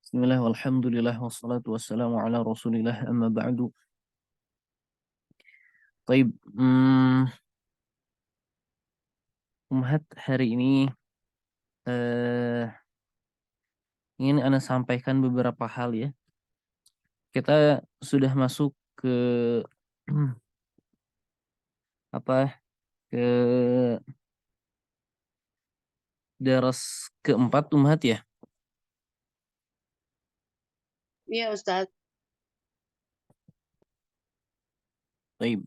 Bismillah walhamdulillah wassalatu wassalamu ala rasulillah amma ba'du. Taib, Umhat hari ini eh, ingin Anda sampaikan beberapa hal ya. Kita sudah masuk ke apa ke daras keempat Umhat ya. Iya, Ustadz. Taib.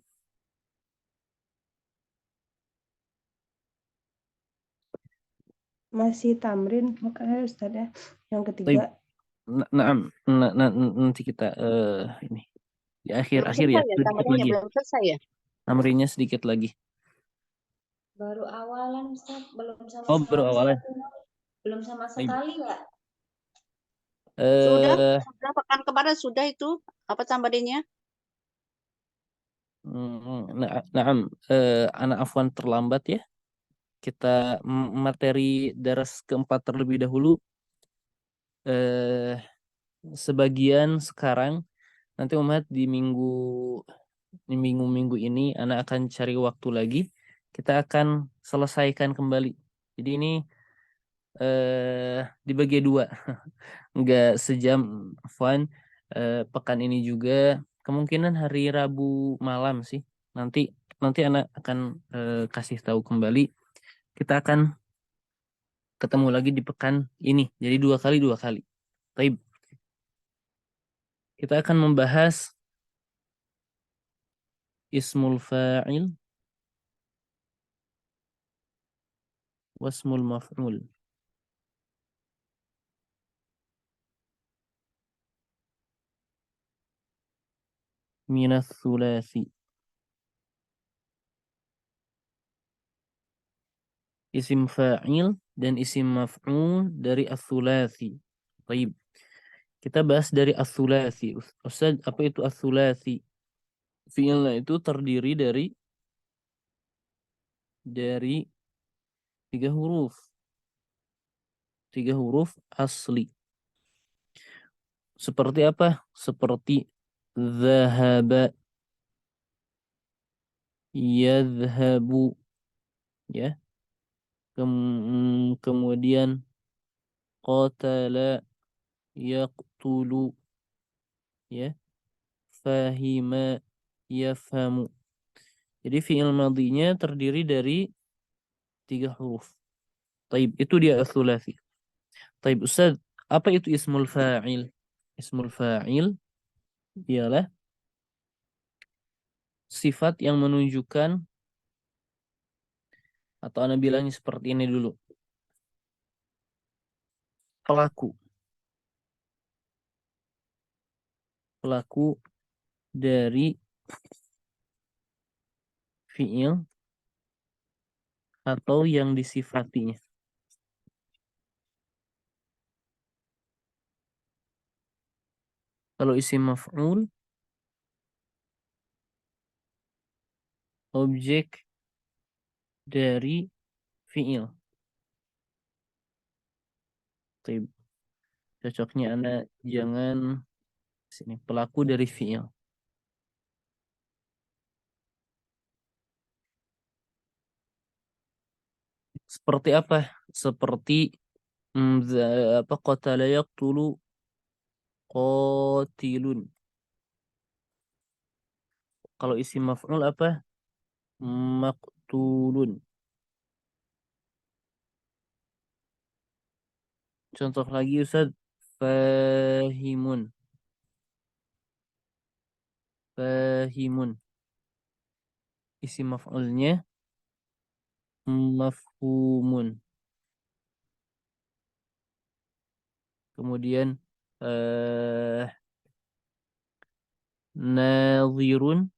Masih tamrin makanya Ustadz ya yang Taib. ketiga. Nanti kita ini di Belum akhir-akhir ya, selesai ya, sedikit tamrinnya lagi. belum selesai ya. Tamrinnya sedikit lagi. Baru awalan Ustaz, belum sama Oh, sekali. baru awalan. Belum sama Taib. sekali ya. Sudah pekan kemarin sudah itu apa tambahannya? Naam, anak afwan terlambat ya. Kita materi daras keempat terlebih dahulu. Sebagian sekarang, nanti Umat di minggu-minggu ini anak akan cari waktu lagi. Kita akan selesaikan kembali. Jadi ini dibagi dua, nggak sejam Afwan. Pekan ini juga kemungkinan hari Rabu malam sih. Nanti nanti anak akan kasih tahu kembali. Kita akan ketemu lagi di pekan ini. Jadi dua kali. Taib. Kita akan membahas ismul fa'il wasmul maf'ul. Minas thulathi. Isim fa'il dan isim maf'ul dari as-thulathi. Taib. Kita bahas dari as-thulathi. Ustaz, apa itu as-thulathi? Fi'ilnya itu terdiri dari tiga huruf. Tiga huruf asli. Seperti apa? Seperti zahaba, yadhabu, ya. Kemudian qatala, yaqtulu, ya. Fahima, yafhamu. Jadi fi'il madinya terdiri dari tiga huruf. Taib, itu dia as-sulasi. Taib, Ustaz, apa itu ismul fa'il? Ismul fa'il ialah sifat yang menunjukkan, atau Anda bilangnya seperti ini dulu, pelaku. Pelaku dari fi'il atau yang disifatinya. Kalau isim maf'ul, objek dari fi'il. Taib. Cocoknya Anda jangan sini, pelaku dari fi'il. Seperti apa? Seperti apa, qatala yaqtulu, qatilun. Kalau isim maf'ul apa? Maqtulun. Contoh lagi Ustaz, fahimun. Fahimun. Isim maf'ulnya mafhumun. Kemudian nadhirun,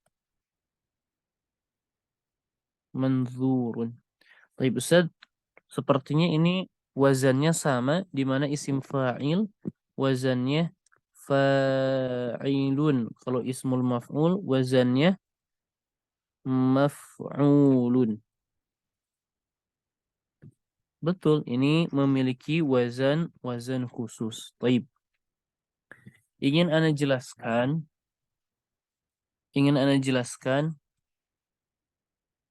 manzurun. Baik Ustaz, sepertinya ini wazannya sama, di mana isim fa'il wazannya fa'ilun. Kalau ismul maf'ul wazannya maf'ulun. Betul, ini memiliki wazan khusus. Taib. ingin ana jelaskan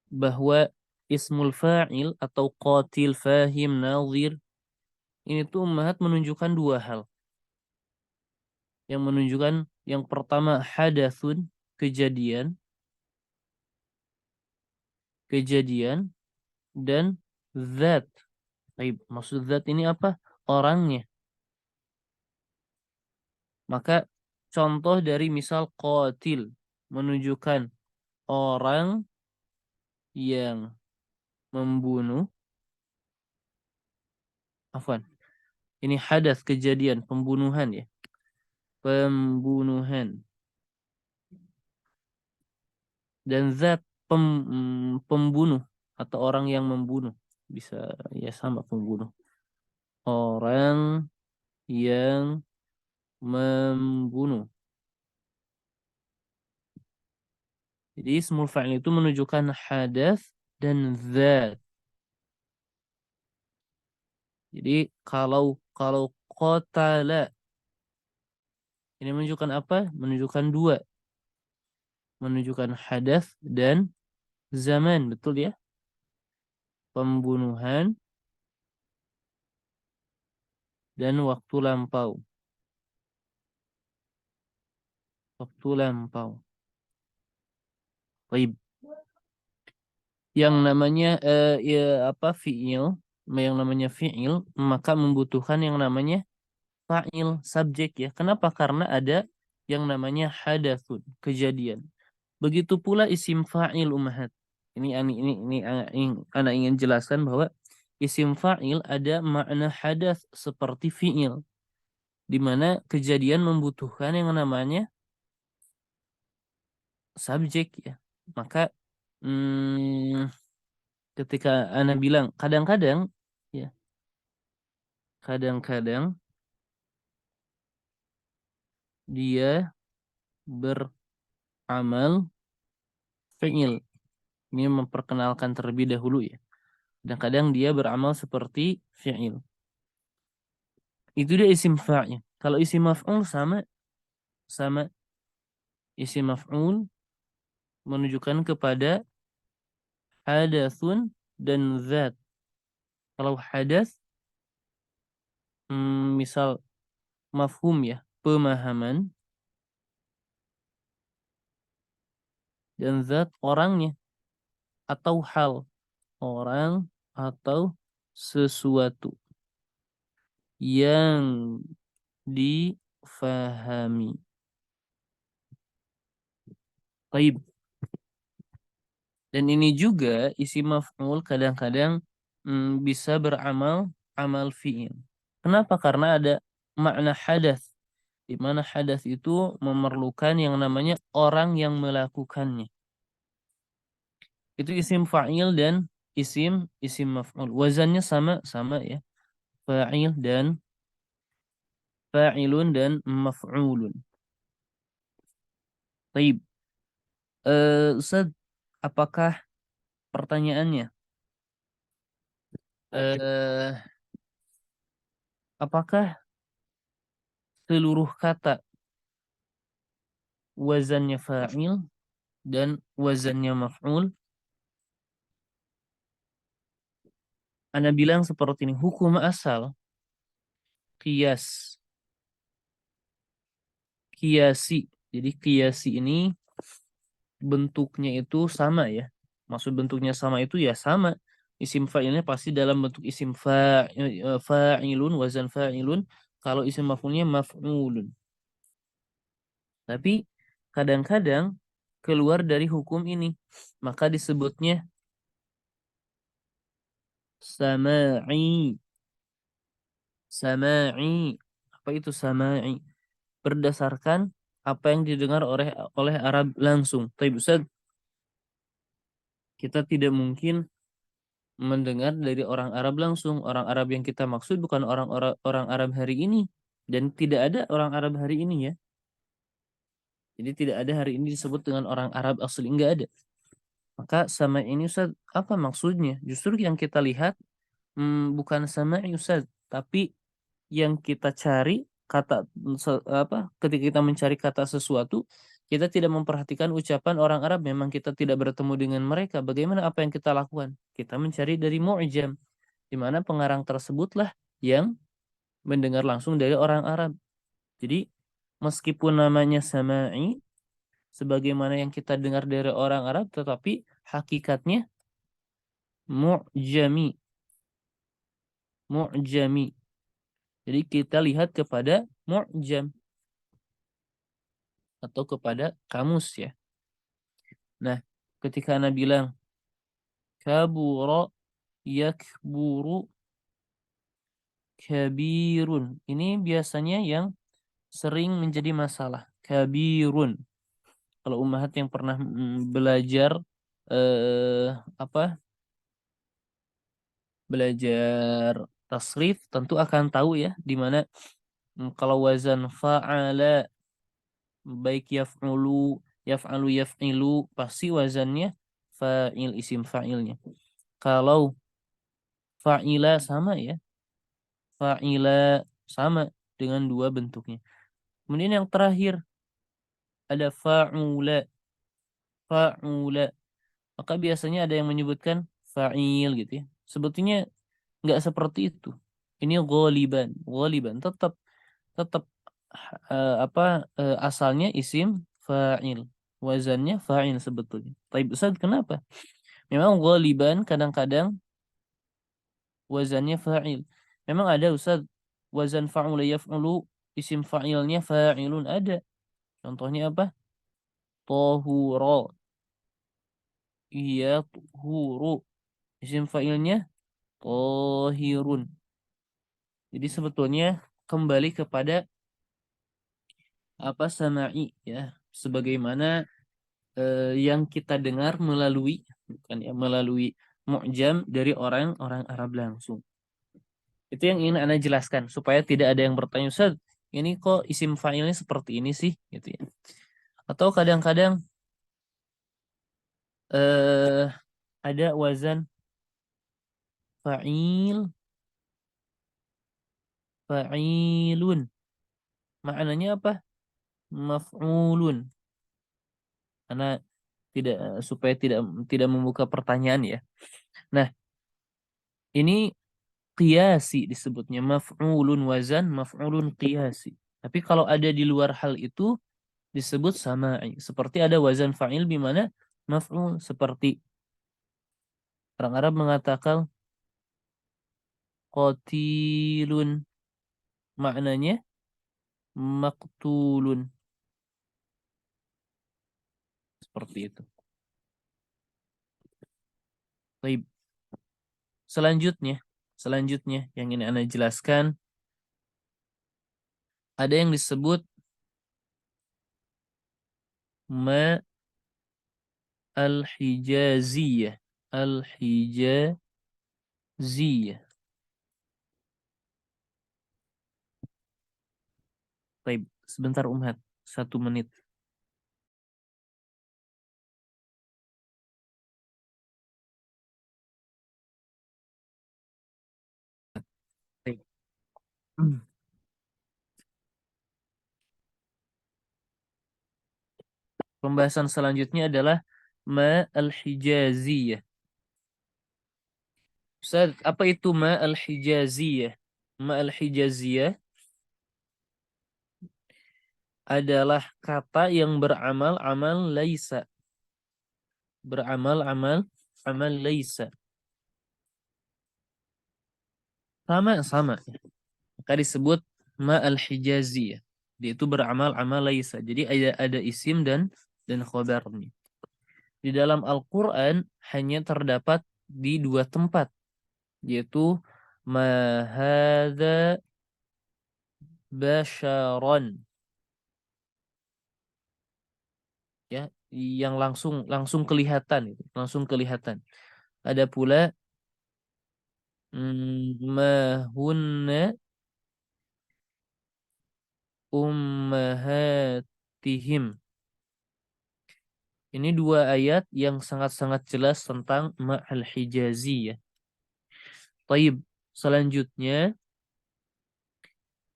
bahwa ismul fa'il atau qatil, fahim, nadhir ini tuh ummahat menunjukkan dua hal. Yang menunjukkan yang pertama hadatsun, kejadian dan zat. Baik, maksud zat ini apa? Orangnya. Maka contoh dari misal qatil menunjukkan orang yang membunuh. Afwan. Ini hadas, kejadian, pembunuhan ya. Pembunuhan. Dan zat pembunuh atau orang yang membunuh. Bisa ya sama pembunuh. Orang yang membunuh. Jadi ismul fa'il itu menunjukkan hadas dan zat. Jadi kalau qatala ini menunjukkan apa? Menunjukkan dua. Menunjukkan hadas dan zaman, betul ya? Pembunuhan dan waktu lampau. Waktu lampau. Baik. Yang namanya fi'il, yang namanya fi'il maka membutuhkan yang namanya fa'il, subjek ya. Kenapa? Karena ada yang namanya hadatsun, kejadian. Begitu pula isim fa'il ummahat. Ini ana ingin jelaskan bahwa isim fa'il ada makna hadas seperti fi'il, di mana kejadian membutuhkan yang namanya subjek ya. Maka ketika ana bilang kadang-kadang ya, kadang-kadang dia beramal fi'il. Ini memperkenalkan terlebih dahulu ya. Kadang-kadang dia beramal seperti fi'il. Itu dia isim fa'il. Kalau isim maf'ul sama isim maf'ul menunjukkan kepada hadatsun dan zat. Kalau hadas misal mafhum ya, pemahaman, dan zat orangnya atau hal, orang atau sesuatu yang difahami. Baik. Dan ini juga isim maf'ul kadang-kadang bisa beramal amal fi'il. Kenapa? Karena ada makna hadas, di mana hadas itu memerlukan yang namanya orang yang melakukannya. Itu isim fa'il dan isim maf'ul. Wazannya sama ya. Fa'ilun dan maf'ulun. Baik. Ustaz, apakah pertanyaannya? Apakah seluruh kata wazannya fa'il dan wazannya maf'ul? Ana bilang seperti ini, hukum asal qiyas, qiyasi. Jadi qiyasi ini bentuknya itu sama ya. Maksud bentuknya sama itu ya sama. Isim fa'ilnya pasti dalam bentuk isim fa'ilun, wazan fa'ilun. Kalau isim maf'ulnya maf'ulun. Tapi kadang-kadang keluar dari hukum ini. Maka disebutnya sama'i. Sama'i. Apa itu sama'i? Berdasarkan apa yang didengar oleh Arab langsung. Tapi Ustaz, kita tidak mungkin mendengar dari orang Arab langsung. Orang Arab yang kita maksud bukan orang Arab hari ini. Dan tidak ada orang Arab hari ini ya. Jadi tidak ada hari ini disebut dengan orang Arab asli. Enggak ada. Maka sama ini Ustaz, apa maksudnya? Justru yang kita lihat bukan sama Ustaz. Tapi yang kita cari ketika kita mencari kata sesuatu, kita tidak memperhatikan ucapan orang Arab, memang kita tidak bertemu dengan mereka. Bagaimana apa yang kita lakukan? Kita mencari dari mu'jam, di mana pengarang tersebutlah yang mendengar langsung dari orang Arab. Jadi meskipun namanya sama'i, sebagaimana yang kita dengar dari orang Arab, tetapi hakikatnya mu'jami. Mu'jami. Jadi kita lihat kepada mu'jam atau kepada kamus ya. Nah, ketika Anda bilang kabura yakburu kabirun, ini biasanya yang sering menjadi masalah. Kabirun. Kalau ummahat yang pernah belajar apa? Belajar tasrif tentu akan tahu ya di mana kalau wazan fa'ala baik yaf'alu yaf'ilu pasti wazannya fa'il, isim fa'ilnya. Kalau fa'ila sama ya. Fa'ila sama dengan dua bentuknya. Kemudian yang terakhir ada fa'ula. Fa'ula. Maka biasanya ada yang menyebutkan fa'il gitu ya. Sebetulnya nggak seperti itu. Ini ghaliban. Ghaliban tetap asalnya isim fa'il. Wazannya fa'il sebetulnya. Tapi Ustaz, kenapa? Memang ghaliban kadang-kadang wazannya fa'il. Memang ada Ustaz wazan fa'ula yaf'ulu isim fa'ilnya fa'ilun ada. Contohnya apa? Tahura. Iya, tuhuru. Isim fa'ilnya tahirun. Jadi sebetulnya kembali kepada apa sama'i ya. Sebagaimana yang kita dengar melalui bukan ya, melalui mu'jam dari orang-orang Arab langsung. Itu yang ingin Anda jelaskan supaya tidak ada yang bertanya, Ustaz, ini kok isim fa'ilnya seperti ini sih gitu ya. Atau kadang-kadang ada wazan fa'ilun. Maknanya apa? Maf'ulun. Karena supaya tidak membuka pertanyaan ya. Nah, ini qiyasi disebutnya maf'ulun wazan maf'ulun qiyasi. Tapi kalau ada di luar hal itu disebut sama'i. Seperti ada wazan fa'il di mana maf'ul, seperti orang Arab mengatakan qatilun, maknanya maktulun. Seperti itu. Baik. Selanjutnya yang ini Anda jelaskan, ada yang disebut ma al-hijaziyah. Al-hijaziyah. Baik, sebentar Umhat, 1 menit. Baik. Pembahasan selanjutnya adalah ma al-hijaziyah. Ustaz, apa itu ma al-hijaziyah? Ma al-hijaziyah adalah kata yang beramal amal laisa. Beramal amal laisa. Sama. Maka disebut ma al-hijaziyah. Dia itu beramal amal laisa. Jadi ada isim dan khobarnya. Di dalam Al-Qur'an hanya terdapat di 2 tempat, yaitu ma hadza basyaron. Ya, yang langsung kelihatan itu, langsung kelihatan. Ada pula ma hunna ummahatihim. Ini 2 ayat yang sangat-sangat jelas tentang ma'al hijaziyah. Taib, selanjutnya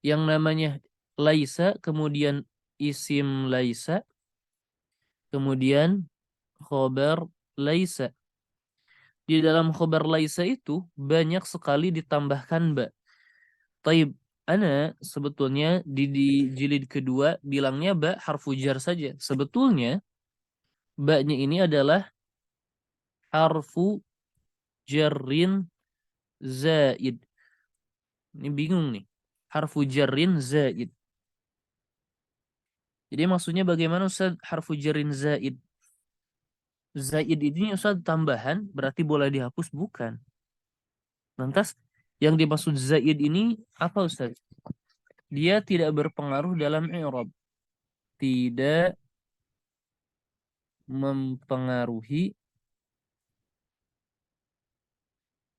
yang namanya laisa, kemudian isim laisa, kemudian khobar laisa. Di dalam khobar laisa itu banyak sekali ditambahkan ba. Taib, ana sebetulnya di jilid kedua bilangnya ba harfu jar saja. Sebetulnya ba-nya ini adalah harfu jarrin zaid. Ini bingung nih. Harfu jarrin zaid. Jadi maksudnya bagaimana Ustaz harfu jarrin zaid? Zaid ini Ustaz tambahan berarti boleh dihapus? Bukan. Lantas yang dimaksud zaid ini apa Ustaz? Dia tidak berpengaruh dalam i'rab. Tidak mempengaruhi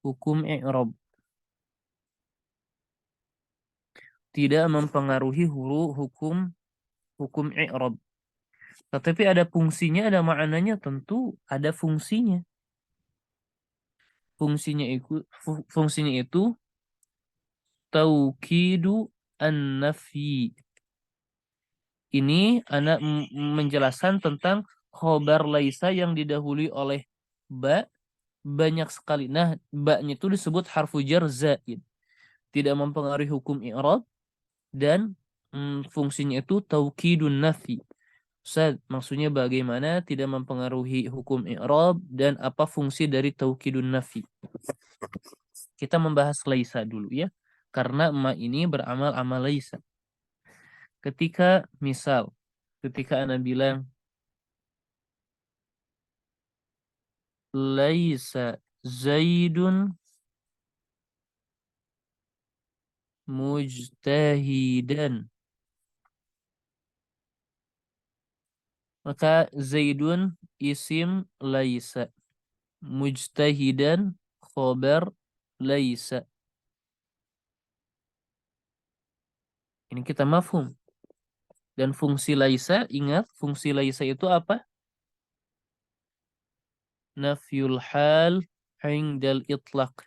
hukum i'rab. Tidak mempengaruhi hukum i'rab. Tetapi ada fungsinya, ada maknanya, tentu ada fungsinya. Fungsinya itu taukidu an-nafi. Ini anak menjelaskan tentang khobar laisa yang didahului oleh ba banyak sekali. Nah, ba-nya itu disebut harfu jar zaid. Tidak mempengaruhi hukum i'rab dan fungsinya itu taukidun nafi. Ustaz, maksudnya bagaimana tidak mempengaruhi hukum i'rab dan apa fungsi dari taukidun nafi? Kita membahas laisa dulu ya. Karena ma ini beramal amal laisa. Ketika Anda bilang laisa Zaidun mujtahidan, maka Zaidun isim laisa, mujtahidan khobar laisa. Ini kita mafhum. Dan fungsi laisa, ingat fungsi laisa itu apa? Nafyul hal indal itlaq.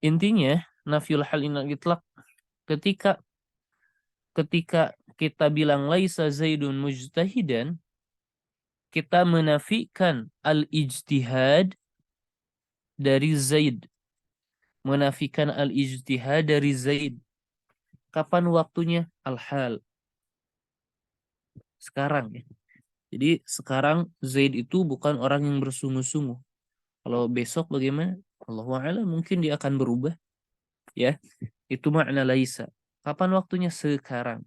Intinya nafyul hal indal itlaq ketika kita bilang laisa Zaidun mujtahidan, kita menafikan al-ijtihad dari Zaid. Menafikan al-ijtihad dari Zaid. Kapan waktunya? Al-hal. Sekarang ya. Jadi sekarang Zaid itu bukan orang yang bersungguh-sungguh. Kalau besok bagaimana? Allahu a'lam, mungkin dia akan berubah. Ya. Itu makna laisa. Kapan waktunya? Sekarang.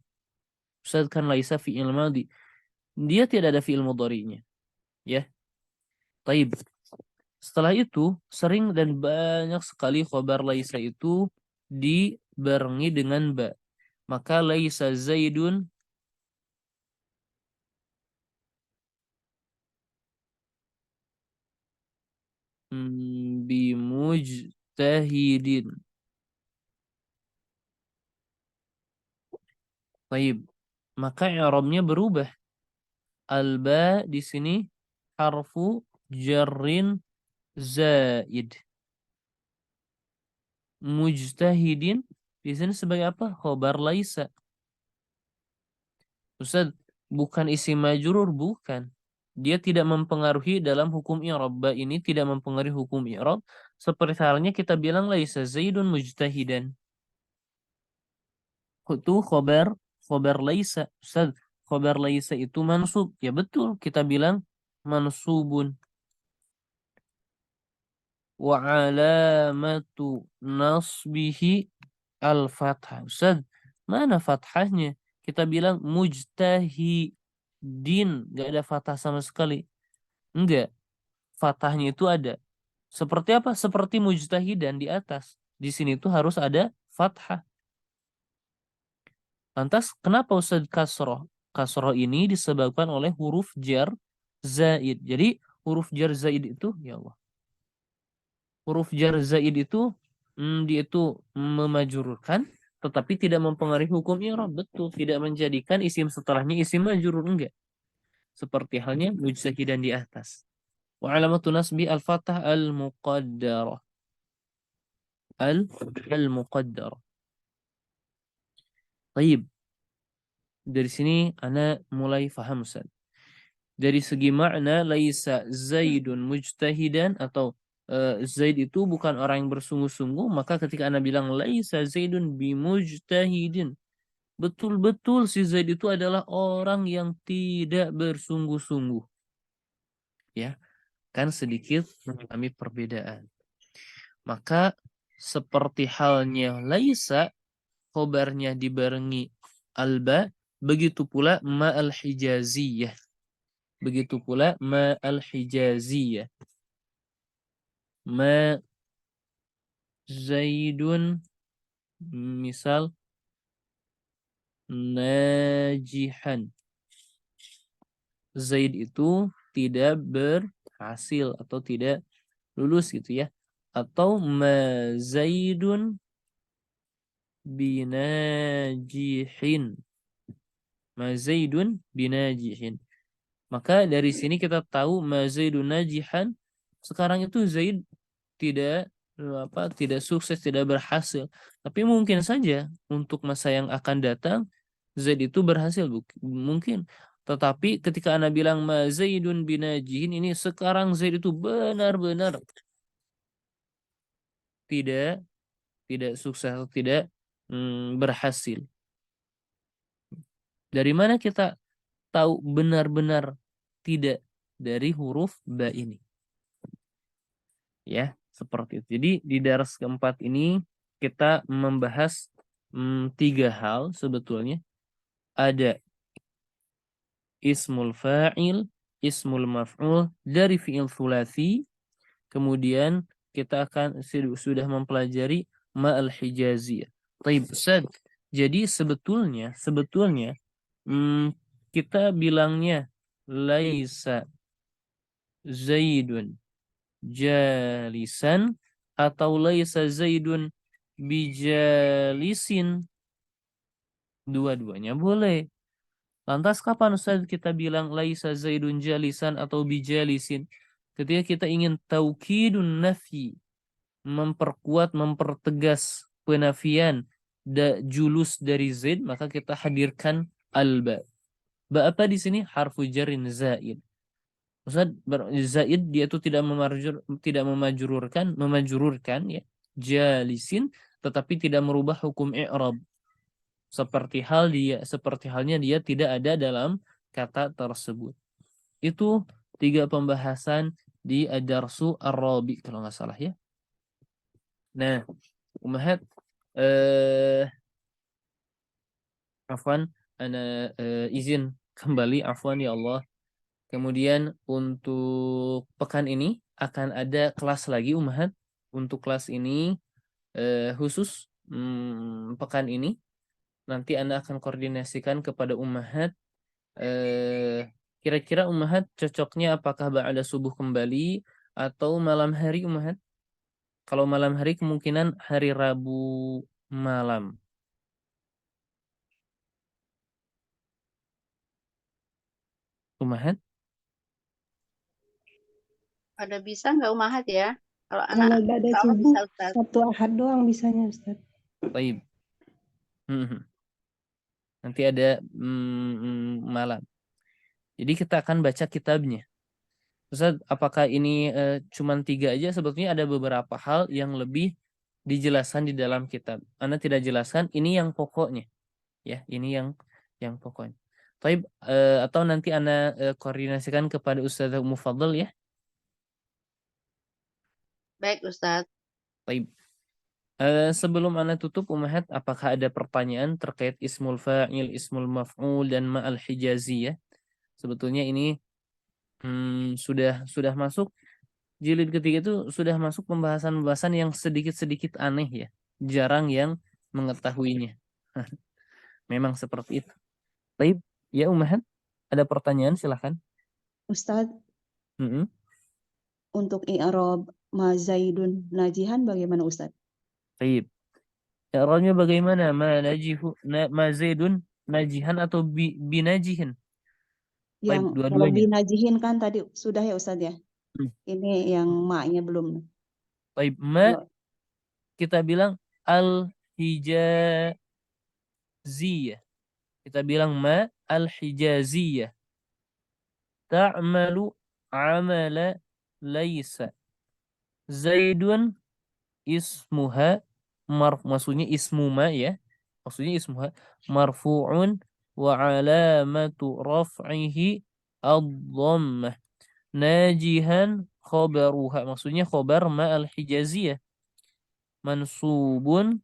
Ustaz, kan laisa fi'il madhi. Dia tidak ada fi'il mudhari'nya. Ya. Taib. Setelah itu, sering dan banyak sekali khobar laisa itu dibarengi dengan ba. Maka laisa Zaidun bimujtahidin. Taib. Maka i'rabnya berubah. Al-ba di sini harfu jarrin zaid. Mujtahidin di sini sebagai apa? Khobar laisa. Ustaz, bukan isim majrur, bukan. Dia tidak mempengaruhi dalam hukum i'rab. Ba ini tidak mempengaruhi hukum i'rab. Seperti halnya kita bilang laisa Zaidun mujtahidan. Itu khobar laisa. Ustaz, khobar laisa itu mansub. Ya betul, kita bilang mansubun. Wa alamatu nasbihi al-fathah. Ustaz, mana fathahnya? Kita bilang mujtahidin, nggak ada fathah sama sekali. Enggak, fathahnya itu ada. Seperti apa? Seperti mujtahidan di atas. Di sini tuh harus ada fathah. Lantas kenapa Ustaz kasroh? Kasroh ini disebabkan oleh huruf jar zaid. Jadi huruf jar zaid itu, ya Allah. Huruf jar zaid itu dia itu memajururkan tetapi tidak mempengaruhi hukum i'rab. Betul, tidak menjadikan isim setelahnya isim majrur, enggak. Seperti halnya mujtahidan di atas. Wa alamatu nasbi al-fathah al-muqaddarah. al-muqaddar. Baik, dari sini ana mulai paham, Ustaz. Dari segi makna laisa Zaidun mujtahidan atau Zaid itu bukan orang yang bersungguh-sungguh, maka ketika ana bilang laisa Zaidun bimujtahidin, betul-betul si Zaid itu adalah orang yang tidak bersungguh-sungguh. Ya, kan sedikit mengalami perbedaan. Maka seperti halnya laisa khobarnya dibarengi alba, begitu pula ma al-hijaziyah. Begitu pula ma al-hijaziyah. Ma Zaidun misal najihan. Zaid itu tidak berhasil atau tidak lulus gitu ya. Atau ma Zaidun binajihin. Ma Zaidun binajihin. Maka dari sini kita tahu ma Zaidun najihan, sekarang itu Zaid tidak tidak sukses, tidak berhasil. Tapi mungkin saja untuk masa yang akan datang Zaid itu berhasil, mungkin. Tetapi ketika ana bilang ma Zaidun binajihin, ini sekarang Zaid itu benar-benar tidak sukses atau tidak berhasil. Dari mana kita tahu benar-benar tidak? Dari huruf ba ini. Ya, seperti itu. Jadi di dars keempat ini kita membahas 3 hal sebetulnya. Ada ismul fa'il, ismul maf'ul dari fi'il thulathi. Kemudian kita akan sudah mempelajari ma'al hijaziyah. Taib, Ustaz. Jadi sebetulnya kita bilangnya laisa Zaidun jalisan atau laisa Zaidun bijalisin, dua-duanya boleh. Lantas kapan Ustaz kita bilang laisa Zaidun jalisan atau bijalisin? Ketika kita ingin taukidun nafi, memperkuat, mempertegas penafian julus dari Zaid, maka kita hadirkan al-ba. Ba apa di sini? Harfu jarin zaid. Ustaz, zaid dia itu tidak memajrurkan ya jalisin, tetapi tidak merubah hukum i'rab. Seperti halnya dia tidak ada dalam kata tersebut. Itu 3 pembahasan di ad-darsu ar-rabi kalau nggak salah ya. Nah, Ummahat afwan, ana izin kembali, afwan ya Allah. Kemudian untuk pekan ini akan ada kelas lagi Ummahat. Untuk kelas ini khusus pekan ini nanti Anda akan koordinasikan kepada Ummahat. Kira-kira Ummahat cocoknya apakah ba'da subuh kembali atau malam hari Ummahat? Kalau malam hari kemungkinan hari Rabu malam. Ummahat? Ada bisa nggak Umahat ya? Kalau Kalau anak nggak ada insya Allah subuh, bisa Ustaz. Sabtu Ahad doang bisanya Ustaz. Baik. Nanti ada malam. Jadi kita akan baca kitabnya. Ustaz, apakah ini cuman 3 aja? Sebetulnya ada beberapa hal yang lebih dijelaskan di dalam kitab. Anda tidak jelaskan, ini yang pokoknya. Ya, ini yang pokoknya. Taib, atau nanti Anda koordinasikan kepada Ustaz Mufaddal ya. Baik Ustaz. Taib. Sebelum Anda tutup Ummahat, apakah ada pertanyaan terkait ismul fa'il, ismul maf'ul dan ma'al hijaziyah? Sebetulnya ini sudah masuk jilid ketiga, itu sudah masuk pembahasan-pembahasan yang sedikit-sedikit aneh ya. Jarang yang mengetahuinya. Memang seperti itu. Baik, ya Ummahat, ada pertanyaan silahkan. Ustaz, Mm-mm. untuk i'rab ma Zaidun najihan bagaimana Ustaz? Baik. I'rabnya bagaimana? Ma Zaidun najihan atau binajihin? Baik, Yang kalau dua-duanya. binajihin kan tadi sudah ya Ustaz ya. Hmm. Ini yang ma-nya belum. Baik, ma Kalau kita bilang al-hijaziyah. Kita bilang ma al-hijaziyah. Ta'malu amala laisa. Zaidun ismuha maksudnya ismu ma ya. Maksudnya ismuha marfu'un wa alamatu raf'ihi ad-dhammah. Najihan khabaruha. Maksudnya khabar ma al-hijaziyah. Mansubun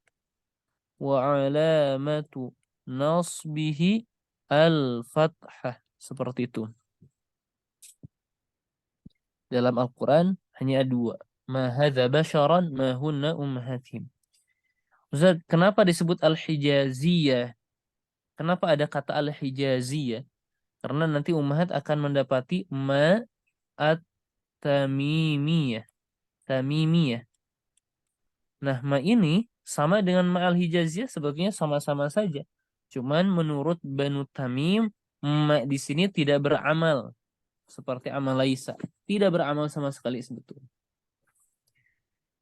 wa alamatu nasbihi al-fathah. Seperti itu. Dalam Al-Quran hanya dua. Ma hadza basyaran ma hunna ummahatihim. Ustaz, kenapa disebut al-hijaziyah? Kenapa ada kata al-hijaziyah? Karena nanti ummahat akan mendapati ma at-tamimiyah. Tamimiyah. Nah, ma ini sama dengan ma al-hijaziyah sebetulnya sama-sama saja. Cuman menurut Banu Tamim, ma di sini tidak beramal seperti amal laisa. Tidak beramal sama sekali sebetulnya.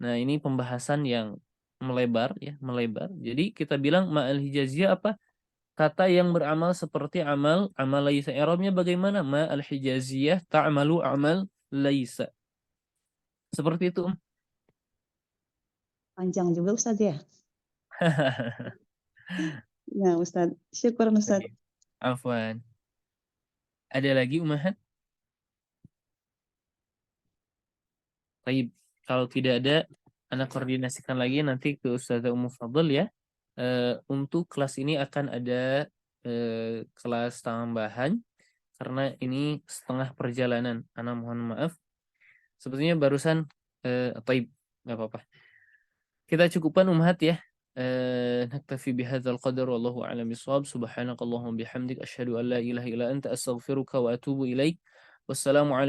Nah, ini pembahasan yang melebar ya, melebar. Jadi kita bilang ma al-hijaziyah apa? Kata yang beramal seperti amal laisa. I'rabnya bagaimana? Ma al-hijaziyah ta'malu amal laisa. Seperti itu. Panjang juga Ustaz ya. Ya Ustaz, syukur Ustaz. Afwan. Ada lagi Umahat? Baik, kalau tidak ada, Anda koordinasikan lagi nanti ke Ustazah Ummu Fadl ya. Untuk kelas ini akan ada kelas tambahan karena ini setengah perjalanan. Ana mohon maaf. Sebetulnya barusan baik, nggak apa-apa. Kita cukupkan Ummahat ya. Naktafi bihadzal qadar wallahu a'lam bishawab. Subhanakallahumma bihamdik asyhadu an la ilaha illa anta astaghfiruka wa atubu ilaik. Wassalamualaikum